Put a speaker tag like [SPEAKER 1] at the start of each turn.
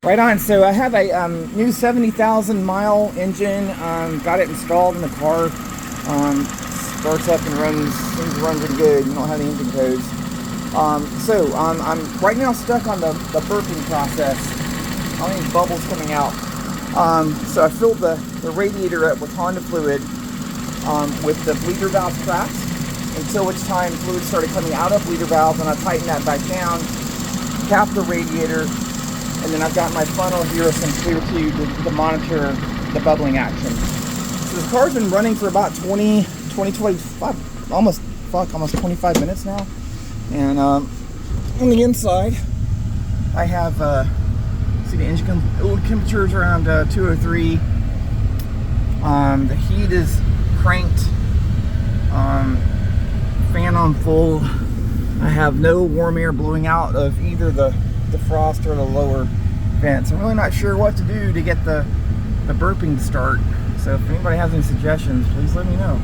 [SPEAKER 1] Right on. So I have a new 70,000 mile engine. Got it installed in the car. Starts up and runs. Things run pretty good. You don't have the engine codes. I'm right now stuck on the burping process. All these bubbles coming out. So I filled the radiator up with Honda fluid with the bleeder valve cracked, until which time fluid started coming out of bleeder valve, and I tightened that back down, capped the radiator, and then I've got my funnel here with some clear tube to monitor the bubbling action. So this car's been running for about 25, almost 25 minutes now. And on the inside, I have, see the engine temperature is around 203. The heat is cranked, fan on full. I have no warm air blowing out of either the frost or the lower vents. I'm really not sure what to do to get the burping to start. So if anybody has any suggestions, please let me know.